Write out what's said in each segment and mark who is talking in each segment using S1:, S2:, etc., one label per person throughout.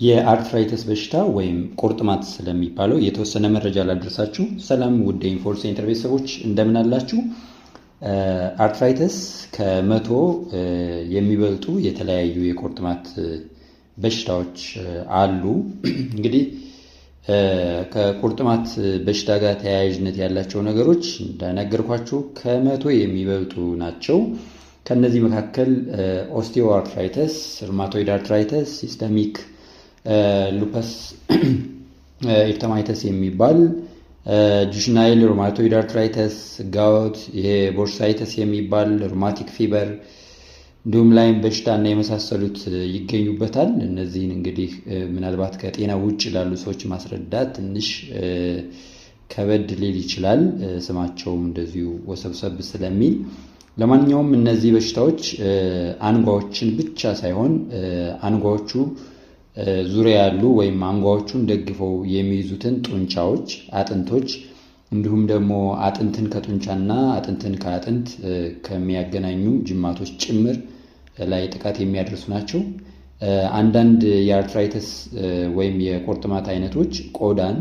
S1: የአርትራይተስ በሽታ ወይም ቁርጥማት ስለሚባለው የተወሰነ መረጃ ላደርሳችሁ። ሰላም ውድ ኢንፎር ሴንተር ቤተሰቦች እንደምን አላችሁ? አርትራይተስ ከመቶ የሚበልጡ የተለያዩ የቁርጥማት በሽታዎች አሉ። እንግዲህ ከቁርጥማት በሽታ ጋር ተያያዥነት ያላቸው ነገሮች እንደነገርኳችሁ ከመቶ የሚበልጡ ናቸው። ከነዚህ መካከል ኦስቲዮአርትራይተስ፣ ሩማቶይድ አርትራይተስ፣ ሲስተሚክ ሉፐስ ኤርተማይተስ የሚባል ጁሽናይል ሩማቶይድ አርትራይተስ፣ ጋውት፣ ቦርሳይተስ የሚባል ሩማቲክ ፊበር እንዲሁም ላይም በሽታ እና የመሳሰሉት ይገኙበታል። እነዚህን እንግዲህ ምናልባት ከጤና ውጭ ላሉ ሰዎች ማስረዳት ትንሽ ከበድ ሊል ይችላል፣ ስማቸውም እንደዚሁ ወሰብሰብ ስለሚል። ለማንኛውም እነዚህ በሽታዎች አንጓዎችን ብቻ ሳይሆን አንጓዎቹ ዙሪያ ያሉ ወይም አንጓዎቹን ደግፈው የሚይዙትን ጡንቻዎች፣ አጥንቶች እንዲሁም ደግሞ አጥንትን ከጡንቻና አጥንትን ከአጥንት ከሚያገናኙ ጅማቶች ጭምር ላይ ጥቃት የሚያደርሱ ናቸው። አንዳንድ የአርትራይተስ ወይም የቁርጥማት አይነቶች ቆዳን፣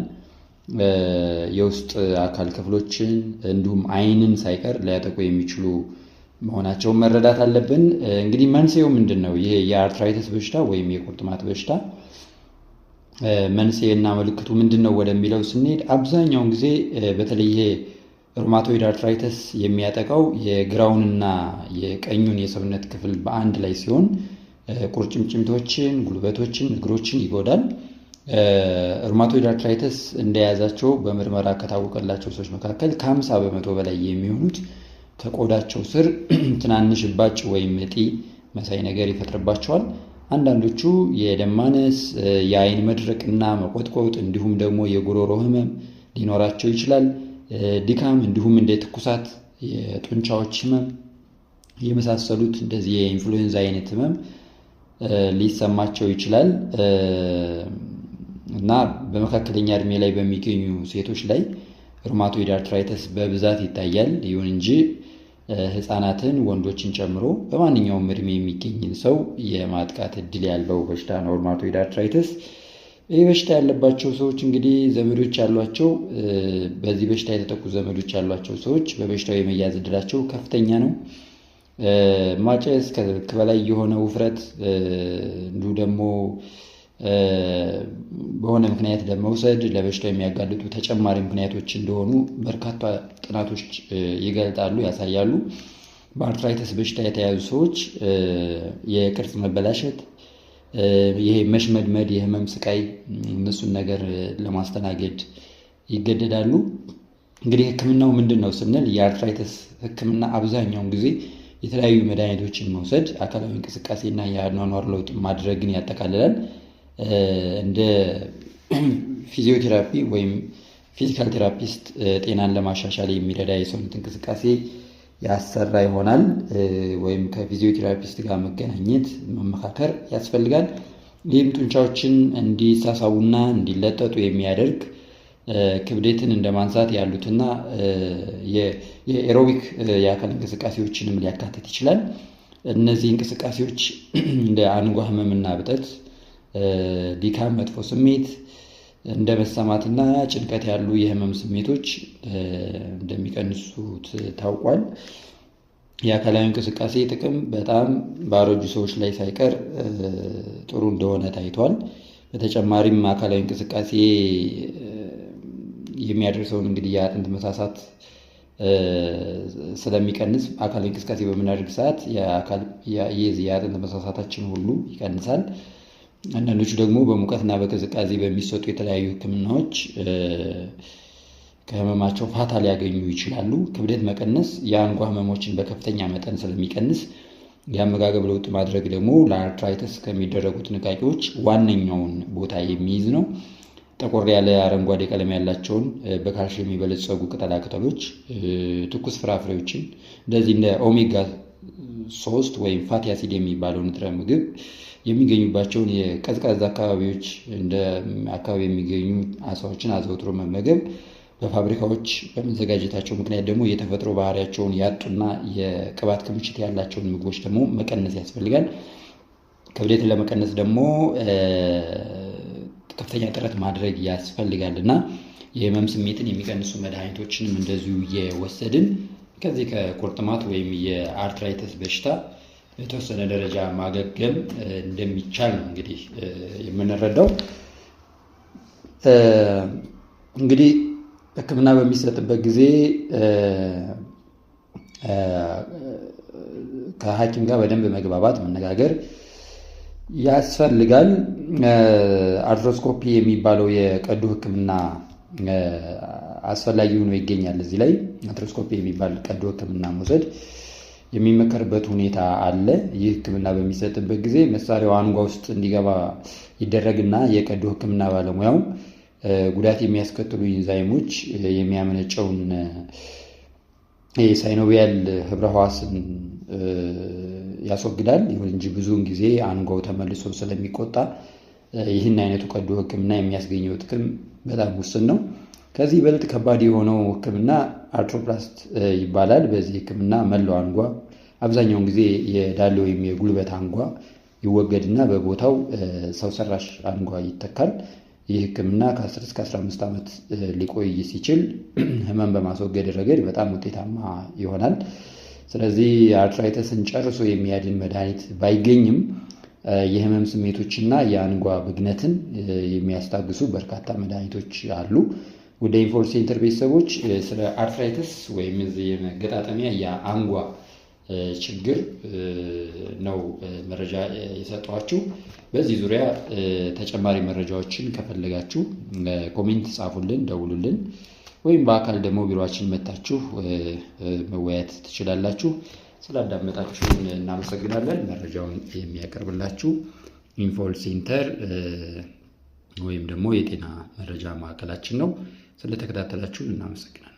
S1: የውስጥ አካል ክፍሎችን እንዲሁም ዓይንን ሳይቀር ሊያጠቁ የሚችሉ መሆናቸውን መረዳት አለብን። እንግዲህ መንስኤው ምንድን ነው? ይሄ የአርትራይተስ በሽታ ወይም የቁርጥማት በሽታ መንስኤና ምልክቱ ምንድን ነው ወደሚለው ስንሄድ አብዛኛውን ጊዜ በተለይ ይሄ ሩማቶይድ አርትራይተስ የሚያጠቃው የግራውንና የቀኙን የሰውነት ክፍል በአንድ ላይ ሲሆን ቁርጭምጭሚቶችን፣ ጉልበቶችን፣ እግሮችን ይጎዳል። ሩማቶይድ አርትራይተስ እንደያዛቸው በምርመራ ከታወቀላቸው ሰዎች መካከል ከ50 በመቶ በላይ የሚሆኑት ከቆዳቸው ስር ትናንሽ እባጭ ወይም እጢ መሳይ ነገር ይፈጥርባቸዋል። አንዳንዶቹ የደም ማነስ፣ የአይን መድረቅና መቆጥቆጥ እንዲሁም ደግሞ የጉሮሮ ህመም ሊኖራቸው ይችላል። ድካም እንዲሁም እንደ ትኩሳት፣ የጡንቻዎች ህመም የመሳሰሉት እንደዚህ የኢንፍሉዌንዛ አይነት ህመም ሊሰማቸው ይችላል እና በመካከለኛ እድሜ ላይ በሚገኙ ሴቶች ላይ ሩማቶይድ አርትራይተስ በብዛት ይታያል። ይሁን እንጂ ህፃናትን፣ ወንዶችን ጨምሮ በማንኛውም እድሜ የሚገኝን ሰው የማጥቃት እድል ያለው በሽታ ነው ሩማቶይድ አርትራይተስ። ይህ በሽታ ያለባቸው ሰዎች እንግዲህ ዘመዶች ያሏቸው፣ በዚህ በሽታ የተጠቁ ዘመዶች ያሏቸው ሰዎች በበሽታው የመያዝ እድላቸው ከፍተኛ ነው። ማጨስ፣ ከልክ በላይ የሆነ ውፍረት እንዲሁ ደግሞ በሆነ ምክንያት ደም መውሰድ ለበሽታው የሚያጋልጡ ተጨማሪ ምክንያቶች እንደሆኑ በርካታ ጥናቶች ይገልጣሉ፣ ያሳያሉ። በአርትራይተስ በሽታ የተያዙ ሰዎች የቅርጽ መበላሸት፣ ይሄ መሽመድመድ፣ የህመም ስቃይ እነሱን ነገር ለማስተናገድ ይገደዳሉ። እንግዲህ ህክምናው ምንድን ነው ስንል የአርትራይተስ ህክምና አብዛኛውን ጊዜ የተለያዩ መድኃኒቶችን መውሰድ፣ አካላዊ እንቅስቃሴና የአኗኗር ለውጥ ማድረግን ያጠቃልላል። እንደ ፊዚዮቴራፒ ወይም ፊዚካል ቴራፒስት ጤናን ለማሻሻል የሚረዳ የሰውነት እንቅስቃሴ ያሰራ ይሆናል። ወይም ከፊዚዮቴራፒስት ጋር መገናኘት፣ መመካከር ያስፈልጋል። ይህም ጡንቻዎችን እንዲሳሳቡና እንዲለጠጡ የሚያደርግ ክብደትን እንደ ማንሳት ያሉትና የኤሮቢክ የአካል እንቅስቃሴዎችንም ሊያካትት ይችላል። እነዚህ እንቅስቃሴዎች እንደ አንጓ ህመምና እብጠት፣ ድካም፣ መጥፎ ስሜት እንደ መሰማትና ጭንቀት ያሉ የህመም ስሜቶች እንደሚቀንሱት ታውቋል። የአካላዊ እንቅስቃሴ ጥቅም በጣም ባረጁ ሰዎች ላይ ሳይቀር ጥሩ እንደሆነ ታይቷል። በተጨማሪም አካላዊ እንቅስቃሴ የሚያደርሰውን እንግዲህ የአጥንት መሳሳት ስለሚቀንስ አካላዊ እንቅስቃሴ በምናደርግ ሰዓት የአጥንት መሳሳታችን ሁሉ ይቀንሳል። አንዳንዶቹ ደግሞ በሙቀትና በቅዝቃዜ በሚሰጡ የተለያዩ ህክምናዎች ከህመማቸው ፋታ ሊያገኙ ይችላሉ። ክብደት መቀነስ የአንጓ ህመሞችን በከፍተኛ መጠን ስለሚቀንስ የአመጋገብ ለውጥ ማድረግ ደግሞ ለአርትራይተስ ከሚደረጉ ጥንቃቄዎች ዋነኛውን ቦታ የሚይዝ ነው። ጠቆር ያለ አረንጓዴ ቀለም ያላቸውን በካልሽየም የበለጸጉ ቅጠላቅጠሎች፣ ትኩስ ፍራፍሬዎችን እንደዚህ እንደ ኦሜጋ 3 ወይም ፋቲ አሲድ የሚባለው ንጥረ ምግብ የሚገኙባቸውን የቀዝቃዛ አካባቢዎች እንደ አካባቢ የሚገኙ አሳዎችን አዘውትሮ መመገብ፣ በፋብሪካዎች በመዘጋጀታቸው ምክንያት ደግሞ የተፈጥሮ ባህሪያቸውን ያጡና የቅባት ክምችት ያላቸውን ምግቦች ደግሞ መቀነስ ያስፈልጋል። ክብደትን ለመቀነስ ደግሞ ከፍተኛ ጥረት ማድረግ ያስፈልጋል እና የህመም ስሜትን የሚቀንሱ መድኃኒቶችንም እንደዚሁ እየወሰድን ከዚህ ከቁርጥማት ወይም የአርትራይተስ በሽታ በተወሰነ ደረጃ ማገገም እንደሚቻል ነው እንግዲህ የምንረዳው። እንግዲህ ሕክምና በሚሰጥበት ጊዜ ከሐኪም ጋር በደንብ መግባባት፣ መነጋገር ያስፈልጋል። አርትሮስኮፒ የሚባለው የቀዶ ሕክምና አስፈላጊ ሆኖ ይገኛል። እዚህ ላይ አርትሮስኮፒ የሚባል ቀዶ ሕክምና መውሰድ የሚመከርበት ሁኔታ አለ። ይህ ሕክምና በሚሰጥበት ጊዜ መሳሪያው አንጓ ውስጥ እንዲገባ ይደረግና የቀዶ ሕክምና ባለሙያው ጉዳት የሚያስከትሉ ኢንዛይሞች የሚያመነጨውን የሳይኖቪያል ህብረ ሕዋስን ያስወግዳል። ይሁን እንጂ ብዙውን ጊዜ አንጓው ተመልሶ ስለሚቆጣ ይህን አይነቱ ቀዶ ሕክምና የሚያስገኘው ጥቅም በጣም ውስን ነው። ከዚህ ይበልጥ ከባድ የሆነው ሕክምና አርትሮፕላስት ይባላል። በዚህ ሕክምና መላው አንጓ አብዛኛውን ጊዜ የዳሌ ወይም የጉልበት አንጓ ይወገድና በቦታው ሰው ሰራሽ አንጓ ይተካል። ይህ ሕክምና ከ10 እስከ 15 ዓመት ሊቆይ ሲችል ህመም በማስወገድ ረገድ በጣም ውጤታማ ይሆናል። ስለዚህ አርትራይተስን ጨርሶ የሚያድን መድኃኒት ባይገኝም የህመም ስሜቶችና የአንጓ ብግነትን የሚያስታግሱ በርካታ መድኃኒቶች አሉ። ወደ ኢንፎል ሴንተር ቤተሰቦች ስለ አርትራይተስ ወይም እዚህ የመገጣጠሚያ የአንጓ ችግር ነው መረጃ የሰጠኋችሁ። በዚህ ዙሪያ ተጨማሪ መረጃዎችን ከፈለጋችሁ ኮሜንት ጻፉልን፣ ደውሉልን፣ ወይም በአካል ደግሞ ቢሮአችን መታችሁ መወያየት ትችላላችሁ። ስላዳመጣችሁን እናመሰግናለን። መረጃውን የሚያቀርብላችሁ ኢንፎል ሴንተር ወይም ደግሞ የጤና መረጃ ማዕከላችን ነው። ስለተከታተላችሁን እናመሰግናለን።